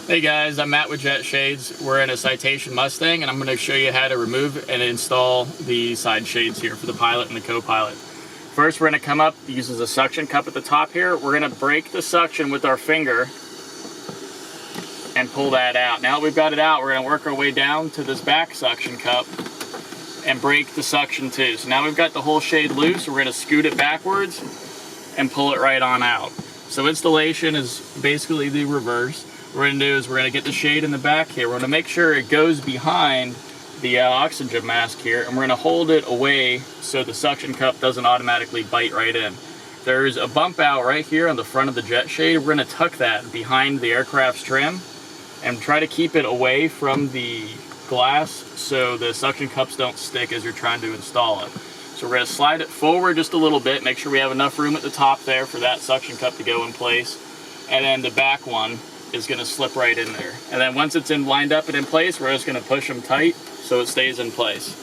Hey guys, I'm Matt with Jet Shades. We're in a Citation Mustang and I'm going to show you how to remove and install the side shades here for the pilot and the co-pilot. First we're going to come up, uses a suction cup at the top here. We're going to break the suction with our finger and pull that out. Now that we've got it out, we're going to work our way down to this back suction cup and break the suction too. So now we've got the whole shade loose, we're going to scoot it backwards and pull it right on out. So installation is basically the reverse. What we're going to do is we're going to get the shade in the back here. We're going to make sure it goes behind the oxygen mask here, and we're going to hold it away so the suction cup doesn't automatically bite right in. There's a bump out right here on the front of the jet shade. We're going to tuck that behind the aircraft's trim and try to keep it away from the glass so the suction cups don't stick as you're trying to install it. So we're going to slide it forward just a little bit, make sure we have enough room at the top there for that suction cup to go in place, and then the back one is going to slip right in there. And then once it's lined up and in place, we're just going to push them tight so it stays in place.